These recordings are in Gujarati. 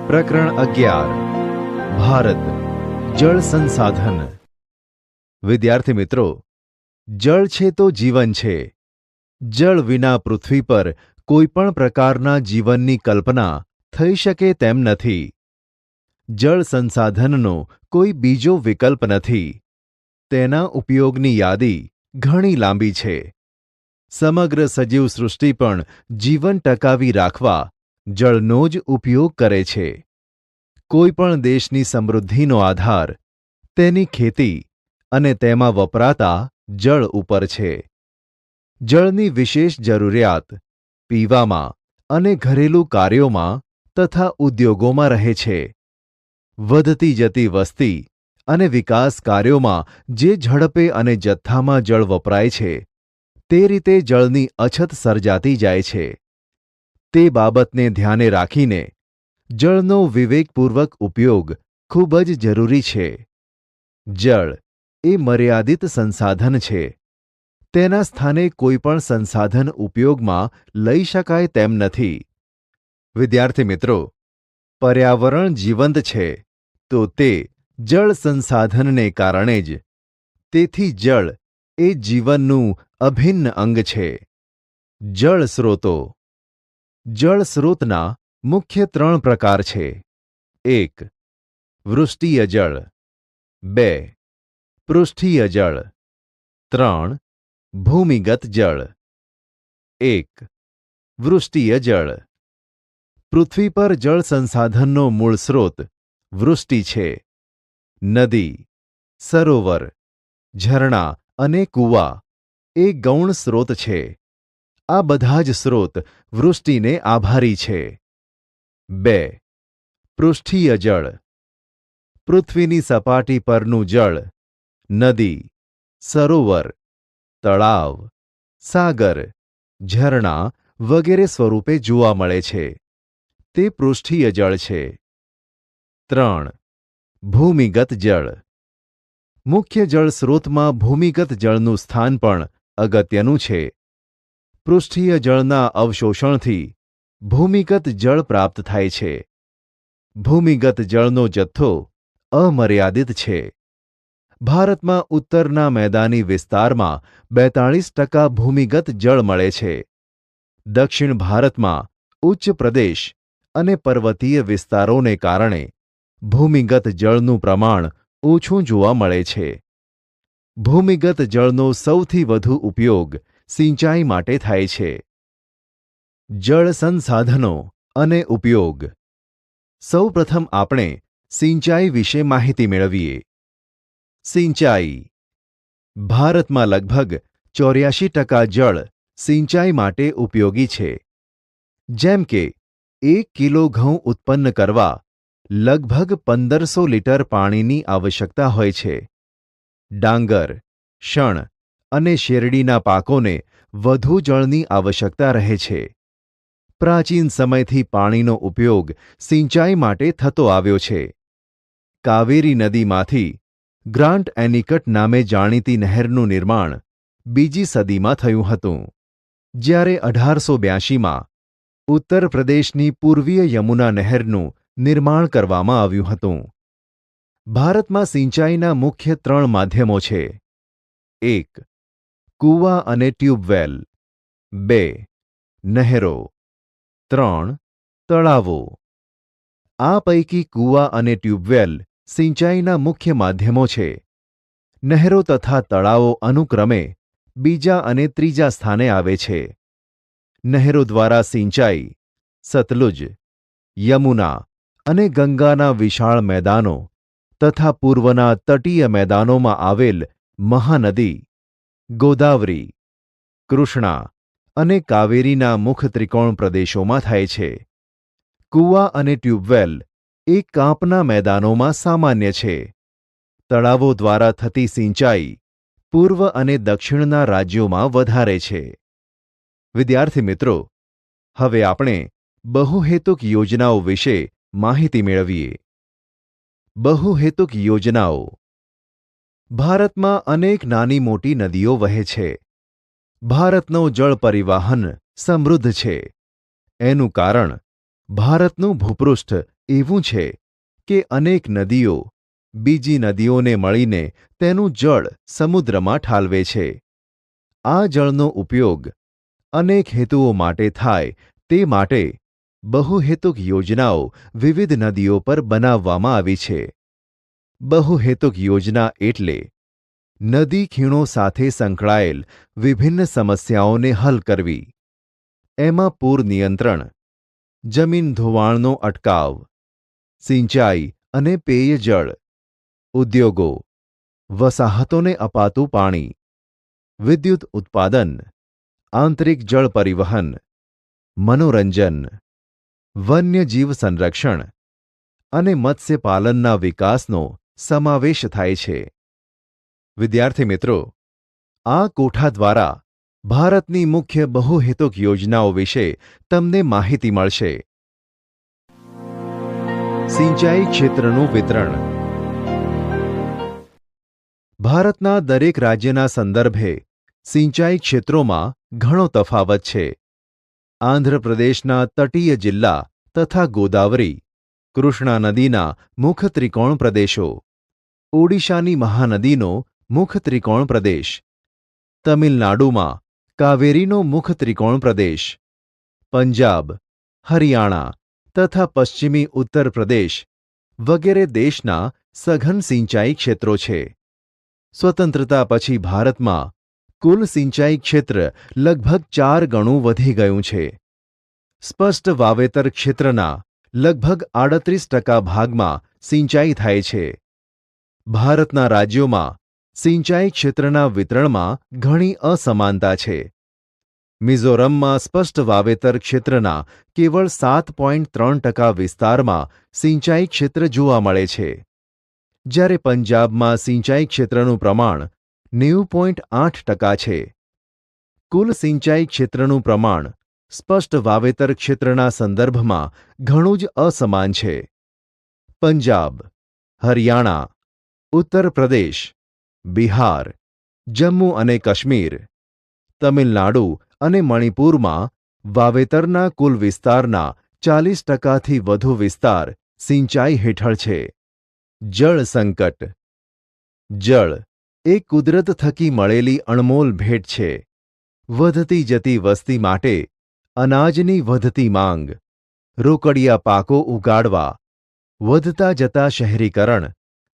પ્રકરણ 11 ભારત જળ સંસાધન। વિદ્યાર્થી મિત્રો, જળ છે તો જીવન છે। જળ વિના પૃથ્વી પર કોઈપણ પ્રકારના જીવનની કલ્પના થઈ શકે તેમ નથી। જળ સંસાધનનો કોઈ બીજો વિકલ્પ નથી। તેના ઉપયોગની યાદી ઘણી લાંબી છે। સમગ્ર સજીવ સૃષ્ટિ પણ જીવન ટકાવી રાખવા જળનો જ ઉપયોગ કરે છે। કોઈપણ દેશની સમૃદ્ધિનો આધાર તેની ખેતી અને તેમાં વપરાતા જળ ઉપર છે। જળની વિશેષ જરૂરિયાત પીવામાં અને ઘરેલું કાર્યોમાં તથા ઉદ્યોગોમાં રહે છે। વધતી જતી વસ્તી અને વિકાસ કાર્યોમાં જે ઝડપે અને જથ્થામાં જળ વપરાય છે તે રીતે જળની અછત સર્જાતી જાય છે। તે બાબતને ધ્યાને રાખીને જળનો વિવેકપૂર્વક ઉપયોગ ખૂબ જ જરૂરી છે। જળ એ મર્યાદિત સંસાધન છે। તેના સ્થાને કોઈપણ સંસાધન ઉપયોગમાં લઈ શકાય તેમ નથી। વિદ્યાર્થી મિત્રો, પર્યાવરણ જીવંત છે તો તે જળ સંસાધનને કારણે જ। તેથી જળ એ જીવનનું અભિન્ન અંગ છે। જળ સ્રોતો। જળ સ્રોતના મુખ્ય 3 પ્રકાર છે। 1. વૃષ્ટિય જળ। 2. પૃષ્ઠીય જળ। 3. ભૂમિગત જળ। 1. વૃષ્ટિય જળ। પૃથ્વી પર જળ સંસાધનનો મૂળ સ્રોત વૃષ્ટિ છે। નદી, સરોવર, ઝરણા અને કૂવા એ ગૌણ સ્રોત છે। આ બધા જ સ્રોત વૃષ્ટિને આભારી છે। 2. પૃષ્ઠીય જળ। પૃથ્વીની સપાટી પરનું જળ નદી, સરોવર, તળાવ, સાગર, ઝરણા વગેરે સ્વરૂપે જોવા મળે છે। તે પૃષ્ઠીય જળ છે। 3. ભૂમિગત જળ। મુખ્ય જળ સ્રોતમાં ભૂમિગત જળનું સ્થાન પણ અગત્યનું છે। પૃષ્ઠીય જળના અવશોષણથી ભૂમિગત જળ પ્રાપ્ત થાય છે। ભૂમિગત જળનો જથ્થો અમર્યાદિત છે। ભારતમાં ઉત્તરના મેદાની વિસ્તારમાં 42% ભૂમિગત જળ મળે છે। દક્ષિણ ભારતમાં ઉચ્ચ પ્રદેશ અને પર્વતીય વિસ્તારોને કારણે ભૂમિગત જળનું પ્રમાણ ઓછું જોવા મળે છે। ભૂમિગત જળનો સૌથી વધુ ઉપયોગ સિંચાઈ માટે થાય છે। જળ સંસાધનો અને ઉપયોગ। સૌપ્રથમ આપણે સિંચાઈ વિશે માહિતી મેળવીએ। સિંચાઈ। ભારતમાં લગભગ 84% જળ સિંચાઈ માટે ઉપયોગી છે। જેમ કે 1 કિલો ઘઉં ઉત્પન્ન કરવા લગભગ 1500 લીટર પાણીની આવશ્યકતા હોય છે। ડાંગર, શણ અને શેરડીના પાકોને વધુ જળની આવશ્યકતા રહે છે। પ્રાચીન સમયથી પાણીનો ઉપયોગ સિંચાઈ માટે થતો આવ્યો છે। કાવેરી નદીમાંથી ગ્રાન્ટ એનિકટ નામે જાણીતી નહેરનું નિર્માણ 2જી સદીમાં થયું હતું, જ્યારે 1882માં ઉત્તર પ્રદેશની પૂર્વીય યમુના નહેરનું નિર્માણ કરવામાં આવ્યું હતું। ભારતમાં સિંચાઈના મુખ્ય 3 માધ્યમો છે। 1. કૂવા અને ટ્યુબવેલ। 2. નહેરો। 3. તળાવો। આ પૈકી કૂવા અને ટ્યુબવેલ સિંચાઈના મુખ્ય માધ્યમો છે। નહેરો તથા તળાવો અનુક્રમે 2જા અને 3જા સ્થાને આવે છે। નહેરો દ્વારા સિંચાઈ સતલુજ, યમુના અને ગંગાના વિશાળ મેદાનો તથા પૂર્વના તટીય મેદાનોમાં આવેલ મહાનદી, ગોદાવરી, કૃષ્ણા અને કાવેરીના મુખ ત્રિકોણ પ્રદેશોમાં થાય છે। કૂવા અને ટ્યુબવેલ એ કાંપના મેદાનોમાં સામાન્ય છે। તળાવો દ્વારા થતી સિંચાઈ પૂર્વ અને દક્ષિણના રાજ્યોમાં વધારે છે। વિદ્યાર્થી મિત્રો, હવે આપણે બહુહેતુક યોજનાઓ વિશે માહિતી મેળવીએ। બહુહેતુક યોજનાઓ। ભારતમાં અનેક નાની મોટી નદીઓ વહે છે। ભારતનો જળ પરિવહન સમૃદ્ધ છે। એનું કારણ ભારતનું ભૂપૃષ્ઠ એવું છે કે અનેક નદીઓ બીજી નદીઓને મળીને તેનું જળ સમુદ્રમાં ઠાલવે છે. આ જળનો ઉપયોગ અનેક હેતુઓ માટે થાય તે માટે બહુહેતુક યોજનાઓ વિવિધ નદીઓ પર બનાવવામાં આવી છે. બહુહેતુક યોજના એટલે નદી ખીણો સાથે સંકળાયેલ વિભિન્ન સમસ્યાઓને હલ કરવી. એમાં પૂર નિયંત્રણ, જમીન ધોવાણનો અટકાવ, સિંચાઈ અને પેયજળ, ઉદ્યોગો, વસાહતોને અપાતું પાણી, વિદ્યુત ઉત્પાદન, આંતરિક જળ પરિવહન, મનોરંજન, વન્યજીવ સંરક્ષણ અને મત્સ્યપાલનના વિકાસનો સમાવેશ થાય છે. વિદ્યાર્થી મિત્રો, આ કોઠા દ્વારા ભારતની મુખ્ય બહુહેતુક યોજનાઓ વિશે તમને માહિતી મળશે. સિંચાઈ ક્ષેત્રનું વિતરણ. ભારતના દરેક રાજ્યના સંદર્ભે સિંચાઈ ક્ષેત્રોમાં ઘણો તફાવત છે. આંધ્રપ્રદેશના તટીય જિલ્લા તથા ગોદાવરી, કૃષ્ણા નદીના મુખ ત્રિકોણ પ્રદેશો, ઓડિશાની મહાનદીનો મુખ ત્રિકોણ પ્રદેશ, તમિલનાડુમાં કાવેરીનો મુખ ત્રિકોણ પ્રદેશ, પંજાબ, હરિયાણા તથા પશ્ચિમી ઉત્તર પ્રદેશ વગેરે દેશના સઘન સિંચાઈ ક્ષેત્રો છે. સ્વતંત્રતા પછી ભારતમાં કુલ સિંચાઈ ક્ષેત્ર લગભગ 4 ગણું વધી ગયું છે. સ્પષ્ટ વાવેતર ક્ષેત્રના લગભગ 38% ભાગમાં સિંચાઈ થાય છે. ભારતના રાજ્યોમાં સિંચાઈ ક્ષેત્રના વિતરણમાં ઘણી અસમાનતા છે. મિઝોરમમાં સ્પષ્ટ વાવેતર ક્ષેત્રના કેવળ 7.3% વિસ્તારમાં સિંચાઈ ક્ષેત્ર જોવા મળે છે, જ્યારે પંજાબમાં સિંચાઈ ક્ષેત્રનું પ્રમાણ 90.8% છે. કુલ સિંચાઈ ક્ષેત્રનું પ્રમાણ સ્પષ્ટ વાવેતર ક્ષેત્રના સંદર્ભમાં ઘણું જ અસમાન છે. પંજાબ, હરિયાણા, ઉત્તર પ્રદેશ, બિહાર, જમ્મુ અને કાશ્મીર, તમિલનાડુ અને મણિપુરમાં વાવેતરના કુલ વિસ્તારના 40%થી વધુ વિસ્તાર સિંચાઈ હેઠળ છે. જળ સંકટ. જળ એ કુદરત થકી મળેલી અણમોલ ભેટ છે. વધતી જતી વસ્તી માટે અનાજની વધતી માંગ, રોકડિયા પાકો ઉગાડવા, વધતા જતા શહેરીકરણ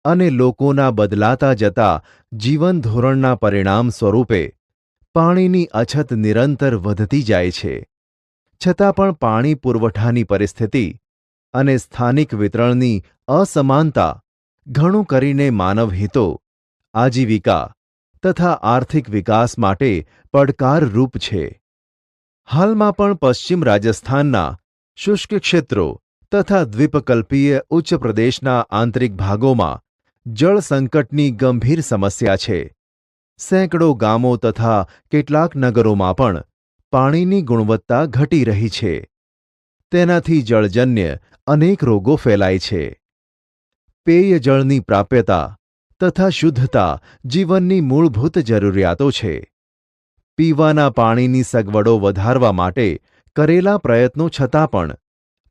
અને લોકોના બદલાતા જતા જીવન ધોરણના પરિણામ સ્વરૂપે પાણીની અછત નિરંતર વધતી જાય છે. છતાં પણ પાણી પુરવઠાની પરિસ્થિતિ અને સ્થાનિક વિતરણની અસમાનતા ઘણું કરીને માનવ હિતો, આજીવિકા તથા આર્થિક વિકાસ માટે પડકારરૂપ છે. હાલમાં પણ પશ્ચિમ રાજસ્થાનના શુષ્ક ક્ષેત્રો તથા દ્વીપકલ્પીય ઉચ્ચ પ્રદેશના આંતરિક ભાગોમાં જળ સંકટની ગંભીર સમસ્યા છે. સેંકડો ગામો તથા કેટલાક નગરોમાં પણ પાણીની ગુણવત્તા ઘટી રહી છે. તેનાથી જળજન્ય અનેક રોગો ફેલાય છે. પેયજળની પ્રાપ્યતા તથા શુદ્ધતા જીવનની મૂળભૂત જરૂરિયાતો છે. પીવાના પાણીની સગવડો વધારવા માટે કરેલા પ્રયત્નો છતાં પણ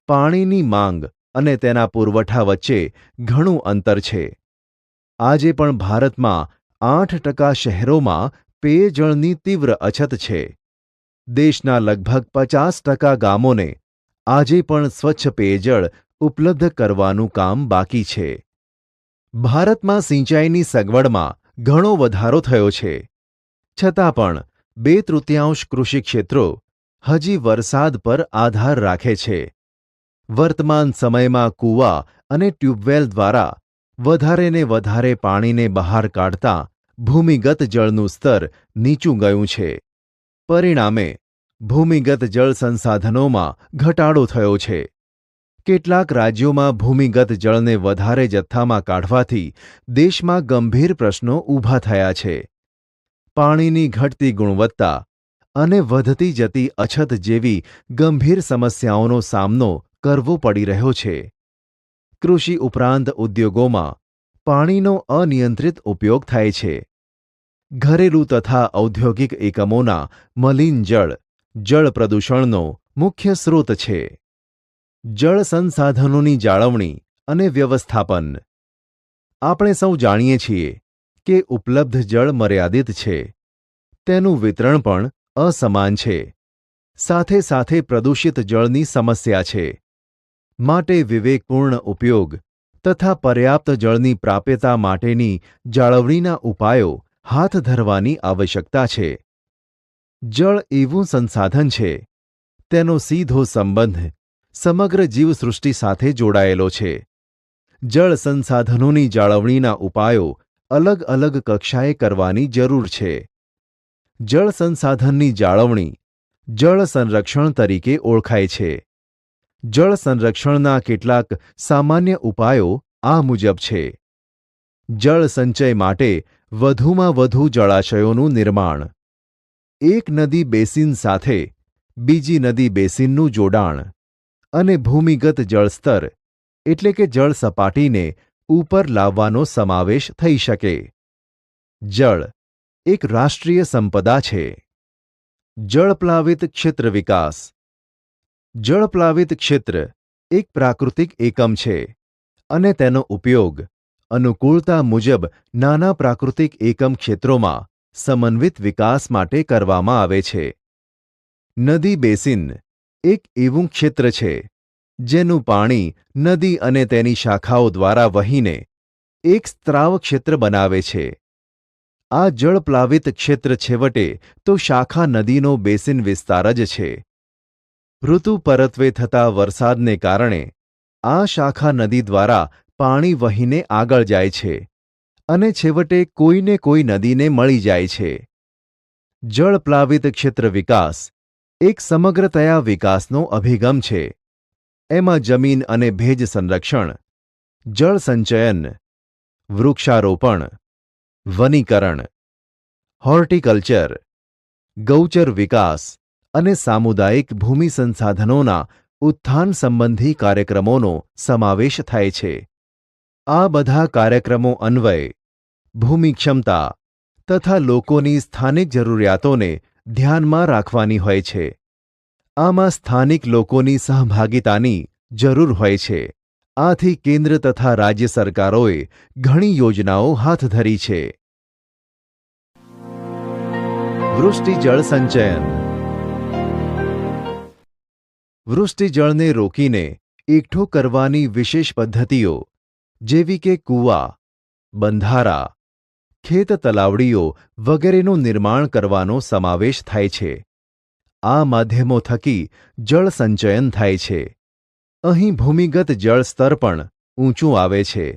પાણીની માંગ અને તેના પુરવઠા વચ્ચે ઘણું અંતર છે. આજે પણ ભારતમાં 8% શહેરોમાં પેયજળની તીવ્ર અછત છે. દેશના લગભગ 50% ગામોને આજે પણ સ્વચ્છ પેયજળ ઉપલબ્ધ કરવાનું કામ બાકી છે. ભારતમાં સિંચાઈની સગવડમાં ઘણો વધારો થયો છે. છતાં પણ 2/3 કૃષિ ક્ષેત્રો હજી વરસાદ પર આધાર રાખે છે. વર્તમાન સમયમાં કૂવા અને ટ્યુબવેલ દ્વારા વધારે ને વધારે પાણીને બહાર કાઢતા ભૂમિગત જળનું સ્તર નીચું ગયું છે. પરિણામે ભૂમિગત જળ સંસાધનોમાં ઘટાડો થયો છે. કેટલાક રાજ્યોમાં ભૂમિગત જળને વધારે જથ્થામાં કાઢવાથી દેશમાં ગંભીર પ્રશ્નો ઊભા થયા છે. પાણીની ઘટતી ગુણવત્તા અને વધતી જતી અછત જેવી ગંભીર સમસ્યાઓનો સામનો કરવો પડી રહ્યો છે. કૃષિ ઉપરાંત ઉદ્યોગોમાં પાણીનો અનિયંત્રિત ઉપયોગ થાય છે. ઘરેલું તથા ઔદ્યોગિક એકમોના મલિન જળ જળ પ્રદૂષણનો મુખ્ય સ્રોત છે. જળ સંસાધનોની જાળવણી અને વ્યવસ્થાપન. આપણે સૌ જાણીએ છીએ કે ઉપલબ્ધ જળ મર્યાદિત છે. તેનું વિતરણ પણ અસમાન છે. સાથે સાથે પ્રદૂષિત જળની સમસ્યા છે. માટે વિવેકપૂર્ણ ઉપયોગ તથા પર્યાપ્ત જળની પ્રાપ્યતા માટેની જાળવણીના ઉપાયો હાથ ધરવાની આવશ્યકતા છે. જળ એવું સંસાધન છે, તેનો સીધો સંબંધ સમગ્ર જીવસૃષ્ટિ સાથે જોડાયેલો છે. જળ સંસાધનોની જાળવણીના ઉપાયો અલગ અલગ કક્ષાએ કરવાની જરૂર છે. જળ સંસાધનની જાળવણી જળ સંરક્ષણ તરીકે ઓળખાય છે. જળ સંરક્ષણના કેટલાક સામાન્ય ઉપાયો આ મુજબ છે. જળ સંચય માટે વધુમાં વધુ જળાશયોનું નિર્માણ. એક નદી બેસિન સાથે બીજી નદી બેસિનનું જોડાણ અને ભૂમિગત જળસ્તર એટલે કે જળ સપાટીને ઉપર લાવવાનો સમાવેશ થઈ શકે. જળ એક રાષ્ટ્રીય સંપદા છે. જળપ્લાવિત ક્ષેત્ર વિકાસ. જળપ્લાવિત ક્ષેત્ર એક પ્રાકૃતિક એકમ છે અને તેનો ઉપયોગ અનુકૂળતા મુજબ નાના પ્રાકૃતિક એકમ ક્ષેત્રોમાં સમન્વિત વિકાસ માટે કરવામાં આવે છે. નદી બેસિન એક એવું ક્ષેત્ર છે જેનું પાણી નદી અને તેની શાખાઓ દ્વારા વહીને એક સ્ત્રાવ ક્ષેત્ર બનાવે છે. આ જળપ્લાવિત ક્ષેત્ર છેવટે તો શાખા નદીનો બેસિન વિસ્તાર જ છે. ઋતુ પરત્વે થતા વરસાદને કારણે આ શાખા નદી દ્વારા પાણી વહીને આગળ જાય છે અને છેવટે કોઈને કોઈ નદીને મળી જાય છે. જળપ્લાવિત ક્ષેત્ર વિકાસ એક સમગ્રતયા વિકાસનો અભિગમ છે. એમાં જમીન અને ભેજ સંરક્ષણ, જળ સંચયન, વૃક્ષારોપણ, વનીકરણ, હોર્ટિકલ્ચર, ગૌચર વિકાસ અને સામુદાયિક ભૂમિ સંસાધનોના ઉત્થાન સંબંધી કાર્યક્રમોનો સમાવેશ થાય છે. આ બધા કાર્યક્રમો અન્વયે ભૂમિ ક્ષમતા તથા લોકોની સ્થાનિક જરૂરિયાતોને ધ્યાનમાં રાખવાની હોય છે. આમાં સ્થાનિક લોકોની સહભાગિતાની જરૂર હોય છે. આથી કેન્દ્ર તથા રાજ્ય સરકારોએ ઘણી યોજનાઓ હાથ ધરી છે. વૃષ્ટિજળ સંચયન. વૃષ્ટિજળને રોકીને એકઠું કરવાની વિશેષ પદ્ધતિઓ જેવી કે કૂવા, બંધારા, ખેત તલાવડીઓ વગેરેનું નિર્માણ કરવાનો સમાવેશ થાય છે. આ માધ્યમો થકી જળ સંચયન થાય છે. અહીં ભૂમિગત જળ સ્તર પણ ઊંચું આવે છે.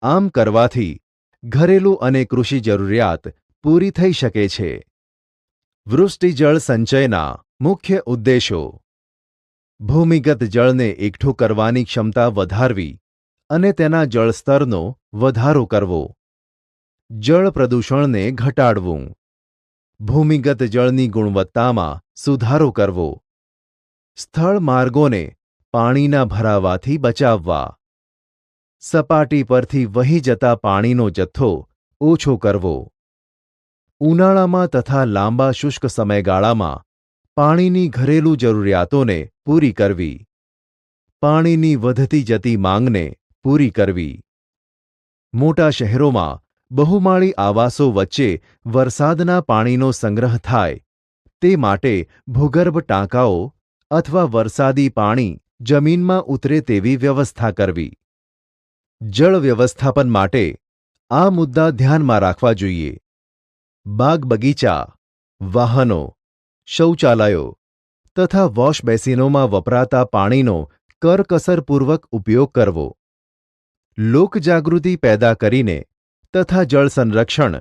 આમ કરવાથી ઘરેલું અને કૃષિ જરૂરિયાત પૂરી થઈ શકે છે. વૃષ્ટિજળ સંચયના મુખ્ય ઉદ્દેશો: ભૂમિગત જળને એકઠું કરવાની ક્ષમતા વધારવી અને તેના જળસ્તરનો વધારો કરવો. જળ પ્રદૂષણને ઘટાડવું. ભૂમિગત જળની ગુણવત્તામાં સુધારો કરવો. સ્થળ માર્ગોને પાણીના ભરાવાથી બચાવવા. સપાટી પરથી વહી જતા પાણીનો જથ્થો ઓછો કરવો. ઉનાળામાં તથા લાંબા શુષ્ક સમયગાળામાં પાણીની ઘરેલું જરૂરિયાતોને પૂરી કરવી. પાણીની વધતી જતી માંગને પૂરી કરવી. મોટા શહેરોમાં બહુમાળી આવાસો વચ્ચે વરસાદના પાણીનો સંગ્રહ થાય તે માટે ભૂગર્ભ ટાંકાઓ અથવા વરસાદી પાણી જમીનમાં ઉતરે તેવી વ્યવસ્થા કરવી. જળ વ્યવસ્થાપન માટે આ મુદ્દા ધ્યાનમાં રાખવા જોઈએ. બાગ બગીચા, વાહનો, શૌચાલયો તથા વોશ બેસિનોમાં વપરાતા પાણીનો કરકસરપૂર્વક ઉપયોગ કરવો. લોકજાગૃતિ પેદા કરીને તથા જળ સંરક્ષણ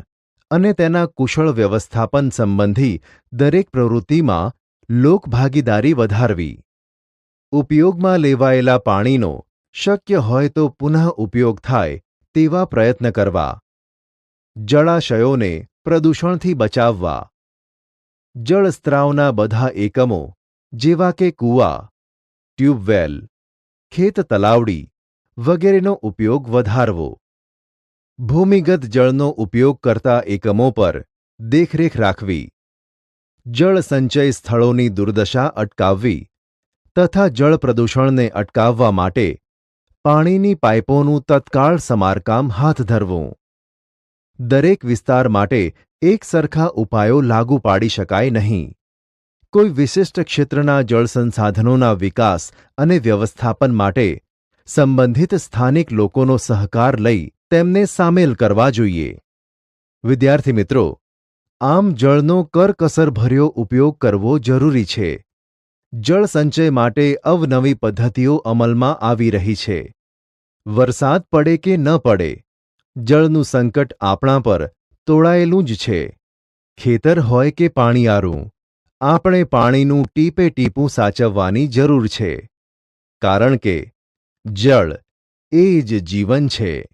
અને તેના કુશળ વ્યવસ્થાપન સંબંધી દરેક પ્રવૃત્તિમાં લોકભાગીદારી વધારવી. ઉપયોગમાં લેવાયેલા પાણીનો શક્ય હોય તો પુનઃ ઉપયોગ થાય તેવા પ્રયત્ન કરવા. જળાશયોને પ્રદૂષણથી બચાવવા. જળસ્ત્રાવના બધા એકમો જેવા કે કૂવા, ટ્યુબવેલ, ખેત તલાવડી વગેરેનો ઉપયોગ વધારવો. ભૂમિગત જળનો ઉપયોગ કરતા એકમો પર દેખરેખ રાખવી. જળ સંચય સ્થળોની દુર્દશા અટકાવવી તથા જળ પ્રદૂષણને અટકાવવા માટે પાણીની પાઇપોનું તત્કાળ સમારકામ હાથ ધરવું. દરેક વિસ્તાર માટે એક સરખા ઉપાયો લાગુ પાડી શકાય નહીં. કોઈ વિશિષ્ટ ક્ષેત્રના જળ સંસાધનોના વિકાસ અને વ્યવસ્થાપન માટે સંબંધિત સ્થાનિક લોકોનો સહકાર લઈ તેમને સામેલ કરવા જોઈએ. વિદ્યાર્થી મિત્રો, આમ જળનો કરકસરભર્યો ઉપયોગ કરવો જરૂરી છે. જળ સંચય માટે અવનવી પદ્ધતિઓ અમલમાં આવી રહી છે. વરસાદ પડે કે ન પડે, જળનું સંકટ આપણા પર તોળાયેલું જ છે. ખેતર હોય કે પાણીયારું, આપણે પાણીનું ટીપે ટીપું સાચવવાની જરૂર છે. કારણ કે જળ એ જ જીવન છે.